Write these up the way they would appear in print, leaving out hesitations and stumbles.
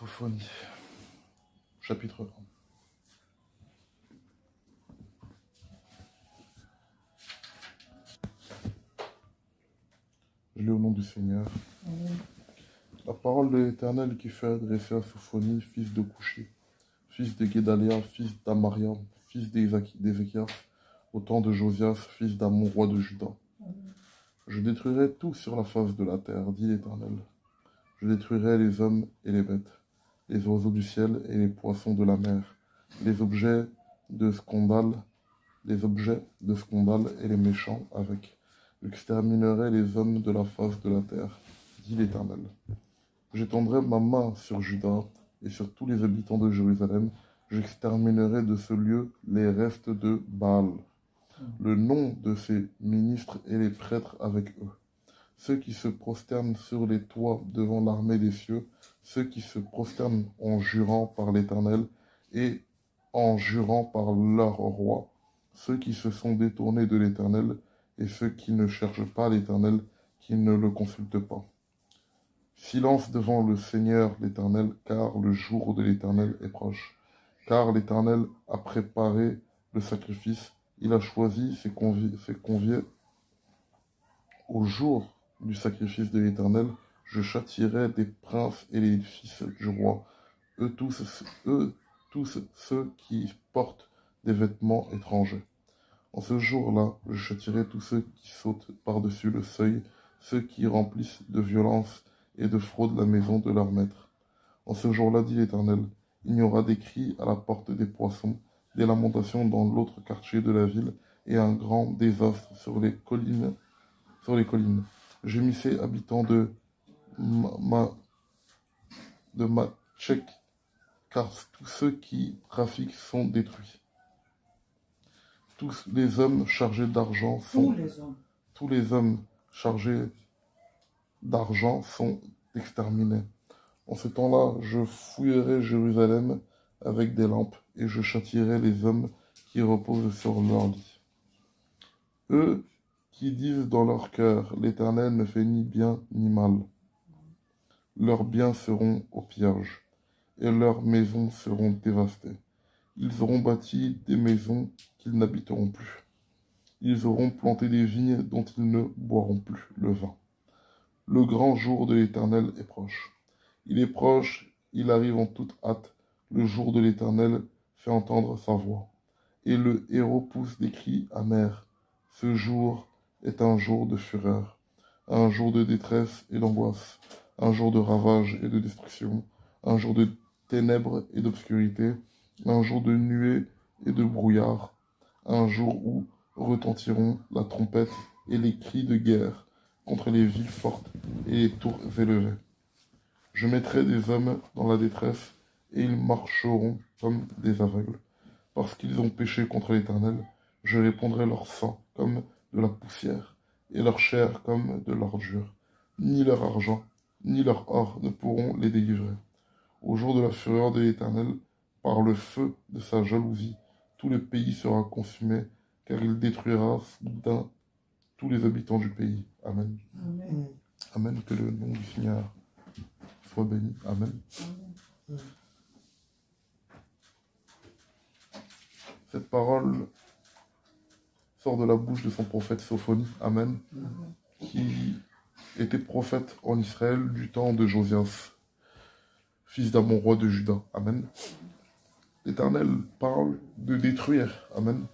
Sophonie, chapitre 1. Je lis au nom du Seigneur. Amen. La parole de l'Éternel qui fut adressée à Sophonie, fils de Couché, fils de Guédalia, fils d'Amariam, fils d'Ézéchias, au temps de Josias, fils d'Amon, roi de Juda. Je détruirai tout sur la face de la terre, dit l'Éternel. Je détruirai les hommes et les bêtes, les oiseaux du ciel et les poissons de la mer, les objets de scandale et les méchants avec. J'exterminerai les hommes de la face de la terre, dit l'Éternel. J'étendrai ma main sur Juda et sur tous les habitants de Jérusalem. J'exterminerai de ce lieu les restes de Baal, le nom de ses ministres et les prêtres avec eux. Ceux qui se prosternent sur les toits devant l'armée des cieux, ceux qui se prosternent en jurant par l'Éternel et en jurant par leur roi, ceux qui se sont détournés de l'Éternel et ceux qui ne cherchent pas l'Éternel, qui ne le consultent pas. Silence devant le Seigneur l'Éternel, car le jour de l'Éternel est proche. Car l'Éternel a préparé le sacrifice, il a choisi ses conviés au jour du sacrifice de l'Éternel. Je châtierai des princes et les fils du roi, eux tous ceux qui portent des vêtements étrangers. En ce jour-là, je châtierai tous ceux qui sautent par-dessus le seuil, ceux qui remplissent de violence et de fraude la maison de leur maître. En ce jour-là, dit l'Éternel, il y aura des cris à la porte des poissons, des lamentations dans l'autre quartier de la ville, et un grand désastre sur les collines. Gémissez, habitants de Matchek, car tous ceux qui trafiquent sont détruits. Tous les hommes chargés d'argent sont exterminés. En ce temps-là, je fouillerai Jérusalem avec des lampes, et je châtierai les hommes qui reposent sur leur lit. Eux qui disent dans leur cœur, l'Éternel ne fait ni bien ni mal. Leurs biens seront au pillage, et leurs maisons seront dévastées. Ils auront bâti des maisons qu'ils n'habiteront plus. Ils auront planté des vignes dont ils ne boiront plus le vin. Le grand jour de l'Éternel est proche. Il est proche, il arrive en toute hâte. Le jour de l'Éternel fait entendre sa voix. Et le héros pousse des cris amers. Ce jour est un jour de fureur, un jour de détresse et d'angoisse, un jour de ravage et de destruction, un jour de ténèbres et d'obscurité, un jour de nuées et de brouillard, un jour où retentiront la trompette et les cris de guerre contre les villes fortes et les tours élevées. Je mettrai des hommes dans la détresse, et ils marcheront comme des aveugles. Parce qu'ils ont péché contre l'Éternel, je répandrai leur sang comme de la poussière, et leur chair comme de l'ordure. Ni leur argent, ni leur or ne pourront les délivrer. Au jour de la fureur de l'Éternel, par le feu de sa jalousie, tout le pays sera consumé, car il détruira soudain tous les habitants du pays. Amen. Amen. Amen. Que le nom du Seigneur soit béni. Amen. Amen. Cette parole sort de la bouche de son prophète Sophonie. Amen. Qui était prophète en Israël du temps de Josias, fils d'Amon, roi de Juda. Amen. L'Éternel parle de détruire. Amen.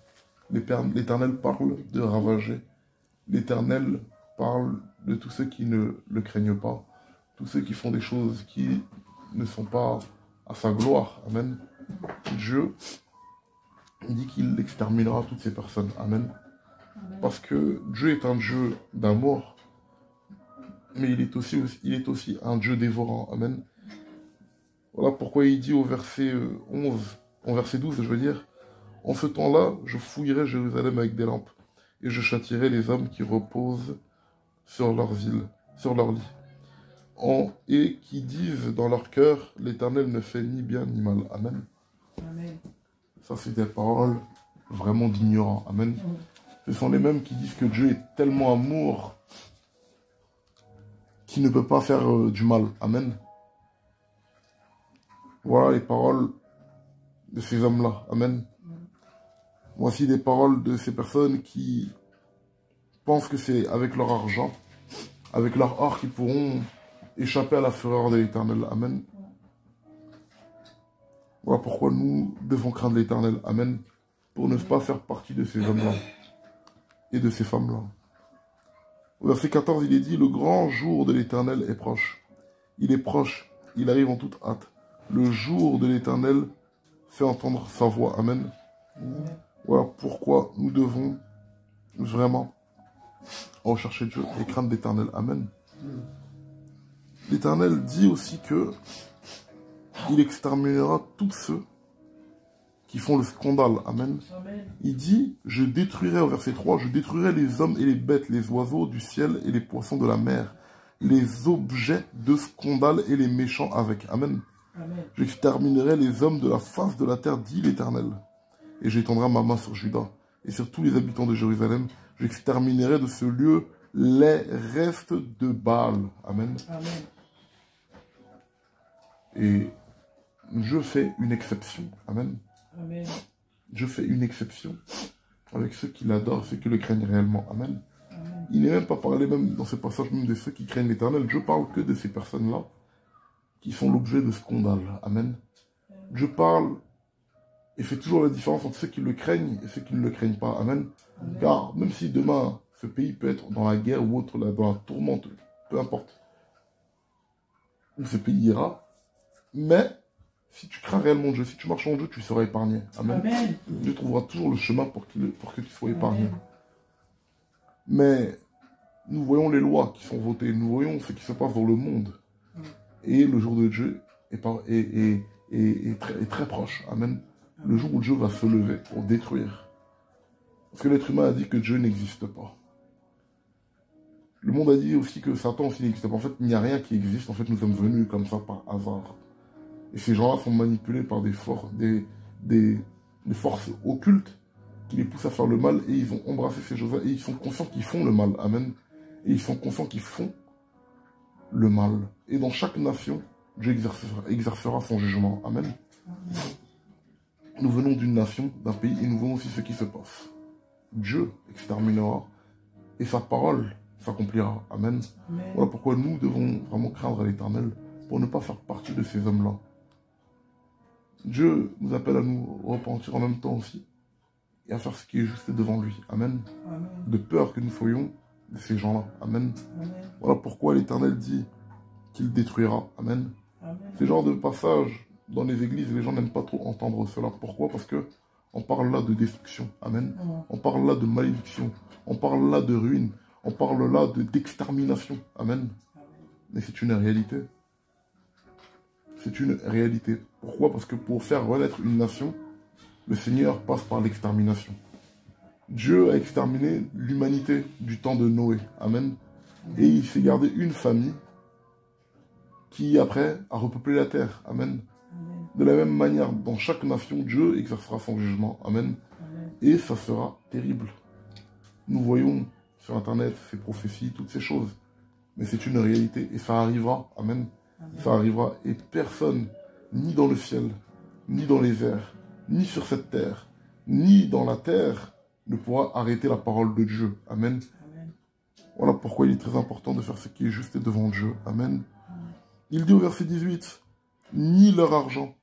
L'Éternel parle de ravager. L'Éternel parle de tous ceux qui ne le craignent pas, tous ceux qui font des choses qui ne sont pas à sa gloire. Amen. Dieu dit qu'il exterminera toutes ces personnes. Amen. Parce que Dieu est un Dieu d'amour, mais il est aussi un Dieu dévorant. Amen. Voilà pourquoi il dit au verset 12, je veux dire, en ce temps-là, je fouillerai Jérusalem avec des lampes, et je châtierai les hommes qui reposent sur leur lit, et qui disent dans leur cœur, l'Éternel ne fait ni bien ni mal. Amen. Amen. Ça, c'est des paroles vraiment d'ignorants. Amen. Ce sont les mêmes qui disent que Dieu est tellement amour qu'il ne peut pas faire du mal. Amen. Voilà les paroles de ces hommes-là. Amen. Voici des paroles de ces personnes qui pensent que c'est avec leur argent, avec leur or qu'ils pourront échapper à la fureur de l'Éternel. Amen. Voilà pourquoi nous devons craindre l'Éternel. Amen. Pour ne pas faire partie de ces hommes-là et de ces femmes-là. Au verset 14, il est dit, le grand jour de l'Éternel est proche. Il est proche, il arrive en toute hâte. Le jour de l'Éternel fait entendre sa voix. Amen. Voilà pourquoi nous devons vraiment rechercher Dieu et craindre l'Éternel. Amen. L'Éternel dit aussi que il exterminera tous ceux qui font le scandale. Amen. Il dit, je détruirai, au verset 3, je détruirai les hommes et les bêtes, les oiseaux du ciel et les poissons de la mer, les objets de scandale et les méchants avec. Amen. J'exterminerai les hommes de la face de la terre, dit l'Éternel. Et j'étendrai ma main sur Juda et sur tous les habitants de Jérusalem. J'exterminerai de ce lieu les restes de Baal. Amen. Amen. Et je fais une exception. Amen. Amen. Je fais une exception avec ceux qui l'adorent, ceux qui le craignent réellement. Amen. Amen. Il n'est même pas parlé, même dans ce passage, même de ceux qui craignent l'Éternel. Je parle que de ces personnes-là qui font l'objet de scandale. Amen. Je parle et fais toujours la différence entre ceux qui le craignent et ceux qui ne le craignent pas. Amen. Amen. Car même si demain, ce pays peut être dans la guerre ou autre, dans la tourmente, peu importe où ce pays ira, mais si tu crains réellement Dieu, si tu marches en Dieu, tu seras épargné. Amen. Amen. Dieu trouvera toujours le chemin pour que tu sois épargné. Amen. Mais nous voyons les lois qui sont votées, nous voyons ce qui se passe dans le monde. Et le jour de Dieu est très proche. Amen. Le jour où Dieu va se lever pour détruire. Parce que l'être humain a dit que Dieu n'existe pas. Le monde a dit aussi que Satan aussi n'existe pas. En fait, il n'y a rien qui existe. En fait, nous sommes venus comme ça par hasard. Et ces gens-là sont manipulés par des forces occultes qui les poussent à faire le mal. Et ils ont embrassé ces choses-là. Et ils sont conscients qu'ils font le mal. Amen. Et ils sont conscients qu'ils font le mal. Et dans chaque nation, Dieu exercera son jugement. Amen. Nous venons d'une nation, d'un pays, et nous voyons aussi ce qui se passe. Dieu exterminera, et sa parole s'accomplira. Amen. Amen. Voilà pourquoi nous devons vraiment craindre l'Éternel, pour ne pas faire partie de ces hommes-là. Dieu nous appelle à nous repentir en même temps aussi, et à faire ce qui est juste devant lui. Amen. Amen. De peur que nous soyons de ces gens-là. Amen. Amen. Voilà pourquoi l'Éternel dit qu'il détruira. Amen. Amen. Ces genres de passages dans les églises, les gens n'aiment pas trop entendre cela. Pourquoi? Parce que on parle là de destruction. Amen. On parle là de malédiction. On parle là de ruine. On parle là d'extermination. Amen. Mais c'est une réalité. C'est une réalité. Pourquoi? Parce que pour faire renaître une nation, le Seigneur passe par l'extermination. Dieu a exterminé l'humanité du temps de Noé. Amen. Et il s'est gardé une famille qui, après, a repeuplé la terre. Amen. De la même manière, dans chaque nation, Dieu exercera son jugement. Amen. Amen. Et ça sera terrible. Nous voyons sur Internet ces prophéties, toutes ces choses. Mais c'est une réalité et ça arrivera. Amen. Amen. Ça arrivera. Et personne, ni dans le ciel, ni dans les airs, ni sur cette terre, ni dans la terre, ne pourra arrêter la parole de Dieu. Amen. Amen. Voilà pourquoi il est très important de faire ce qui est juste devant Dieu. Amen. Il dit au verset 18, ni leur argent,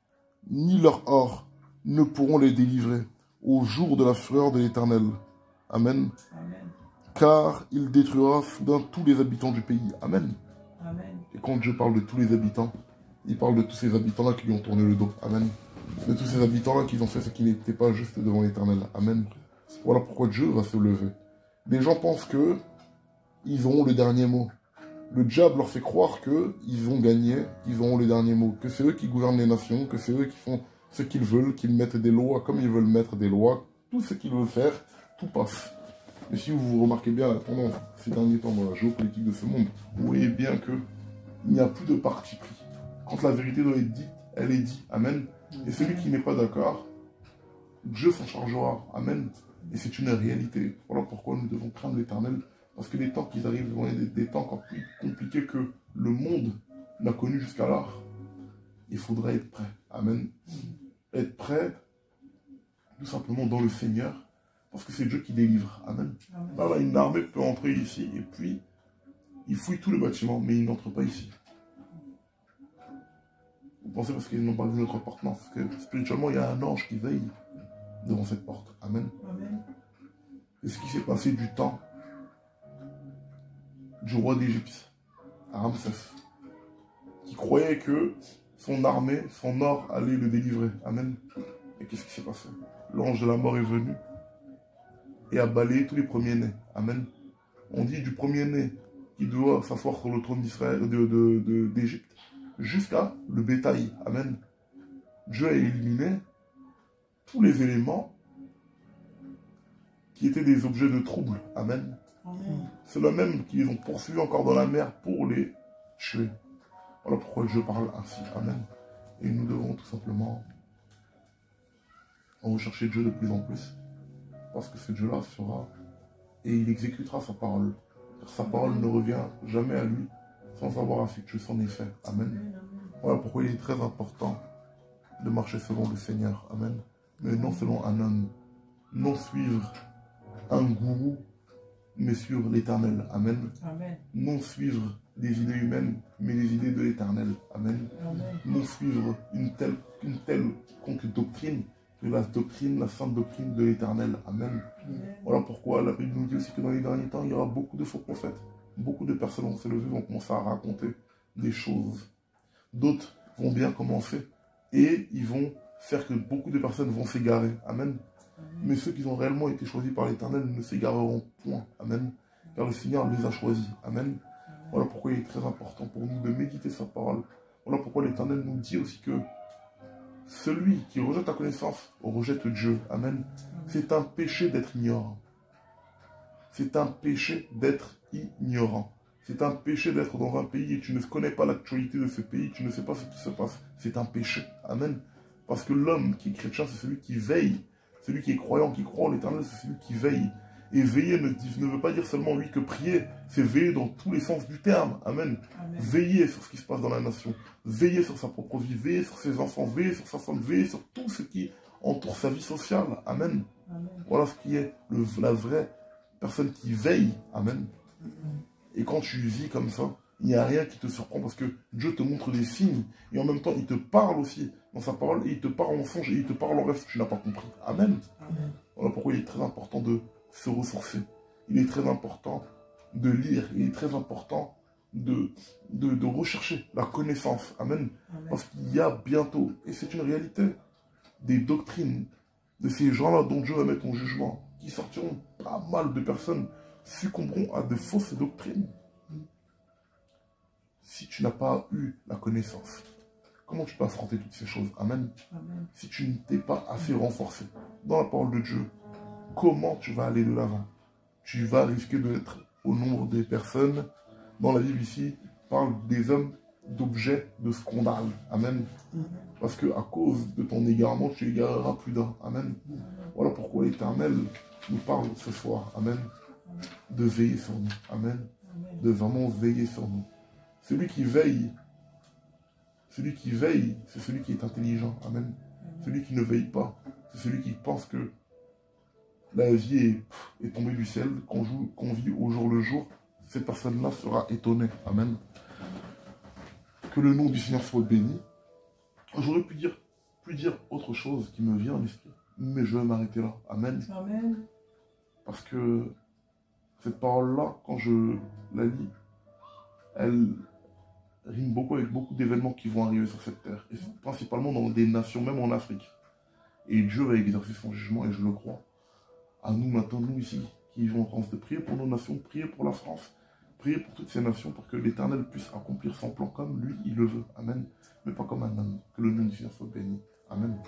ni leur or ne pourront les délivrer au jour de la fureur de l'Éternel. Amen. Amen. Car il détruira soudain tous les habitants du pays. Amen. Amen. Et quand Dieu parle de tous les habitants, il parle de tous ces habitants-là qui lui ont tourné le dos. Amen. De tous ces habitants-là qui ont fait ce qui n'était pas juste devant l'Éternel. Amen. Voilà pourquoi Dieu va se lever. Les gens pensent que ils auront le dernier mot. Le diable leur fait croire qu'ils ont gagné, qu'ils auront le dernier mot, que c'est eux qui gouvernent les nations, que c'est eux qui font ce qu'ils veulent, qu'ils mettent des lois comme ils veulent mettre des lois. Tout ce qu'ils veulent faire, tout passe. Et si vous remarquez bien pendant ces derniers temps dans la géopolitique de ce monde, vous voyez bien qu'il n'y a plus de parti pris. Quand la vérité doit être dite, elle est dite. Amen. Et celui qui n'est pas d'accord, Dieu s'en chargera. Amen. Et c'est une réalité. Voilà pourquoi nous devons craindre l'Éternel. Parce que les temps qui arrivent vont être des temps encore plus compliqués que le monde n'a connu jusqu'alors. Il faudra être prêt. Amen. Être prêt, tout simplement dans le Seigneur, parce que c'est Dieu qui délivre. Amen. Là, une armée peut entrer ici, et puis, ils fouillent tout le bâtiment, mais ils n'entrent pas ici. Vous pensez parce qu'ils n'ont pas vu notre porte? Non, parce que spirituellement, il y a un ange qui veille devant cette porte. Amen. C'est ce qui s'est passé du temps du roi d'Égypte, Ramsès, qui croyait que son armée, son or allait le délivrer. Amen. Et qu'est-ce qui s'est passé? L'ange de la mort est venu et a balayé tous les premiers-nés. Amen. On dit du premier-né qui doit s'asseoir sur le trône d'Israël, d'Égypte, jusqu'à le bétail. Amen. Dieu a éliminé tous les éléments qui étaient des objets de trouble. Amen. C'est le même qui les ont poursuivis encore dans la mer pour les tuer. Voilà pourquoi Dieu parle ainsi. Amen. Et nous devons tout simplement rechercher Dieu de plus en plus. Parce que ce Dieu-là fera et il exécutera sa parole. Car sa parole ne revient jamais à lui sans avoir effectué son effet. Amen. Voilà pourquoi il est très important de marcher selon le Seigneur. Amen. Mais non selon un homme. Non suivre un gourou, mais suivre l'Éternel. Amen. Non suivre des idées humaines, mais les idées de l'Éternel. Amen. Non suivre une telle doctrine, que la doctrine, la sainte doctrine de l'Éternel. Amen. Voilà pourquoi la Bible nous dit aussi que dans les derniers temps, il y aura beaucoup de faux prophètes. Beaucoup de personnes vont se lever, vont commencer à raconter des choses. D'autres vont bien commencer et ils vont faire que beaucoup de personnes vont s'égarer. Amen. Mais ceux qui ont réellement été choisis par l'Éternel ne s'égareront point. Amen. Car le Seigneur les a choisis. Amen. Voilà pourquoi il est très important pour nous de méditer sa parole. Voilà pourquoi l'Éternel nous dit aussi que celui qui rejette la connaissance rejette Dieu. Amen. C'est un péché d'être ignorant. C'est un péché d'être ignorant. C'est un péché d'être dans un pays et tu ne connais pas l'actualité de ce pays, tu ne sais pas ce qui se passe. C'est un péché. Amen. Parce que l'homme qui est chrétien, c'est celui qui veille. Celui qui est croyant, qui croit en l'Éternel, c'est celui qui veille. Et veiller ne veut pas dire seulement, oui, que prier, c'est veiller dans tous les sens du terme. Amen. Veiller sur ce qui se passe dans la nation. Veiller sur sa propre vie, veiller sur ses enfants, veiller sur sa femme, veiller sur tout ce qui entoure sa vie sociale. Amen. Voilà ce qui est la vraie personne qui veille. Amen. Et quand tu vis comme ça, il n'y a rien qui te surprend parce que Dieu te montre des signes et en même temps il te parle aussi dans sa parole et il te parle en songe et il te parle en rêve si tu n'as pas compris. Amen. Voilà pourquoi il est très important de se ressourcer. Il est très important de lire. Il est très important de rechercher la connaissance. Amen. Parce qu'il y a bientôt, et c'est une réalité, des doctrines de ces gens-là dont Dieu va mettre en jugement, qui sortiront pas mal de personnes succomberont à de fausses doctrines. Si tu n'as pas eu la connaissance, comment tu peux affronter toutes ces choses? Amen. Si tu ne t'es pas assez renforcé dans la parole de Dieu, comment tu vas aller de l'avant? Tu vas risquer d'être au nombre des personnes. Dans la Bible ici, parle des hommes d'objets de scandale. Amen. Parce que à cause de ton égarement, tu égareras plus d'un. Amen. Voilà pourquoi l'Éternel nous parle ce soir. Amen. De veiller sur nous. Amen. De vraiment veiller sur nous. Celui qui veille, c'est celui qui est intelligent. Amen. Celui qui ne veille pas, c'est celui qui pense que la vie est tombée du ciel, qu'on vit au jour le jour. Cette personne-là sera étonnée. Amen. Que le nom du Seigneur soit béni. J'aurais pu dire autre chose qui me vient à l'esprit, mais je vais m'arrêter là. Amen. Parce que cette parole-là, quand je la lis, elle rime beaucoup avec beaucoup d'événements qui vont arriver sur cette terre, et principalement dans des nations, même en Afrique. Et Dieu va exercer son jugement, et je le crois. À nous maintenant, nous ici, qui vivons en France, de prier pour nos nations, prier pour la France, prier pour toutes ces nations, pour que l'Éternel puisse accomplir son plan comme lui, il le veut. Amen. Mais pas comme un homme. Que le nom du Seigneur soit béni. Amen.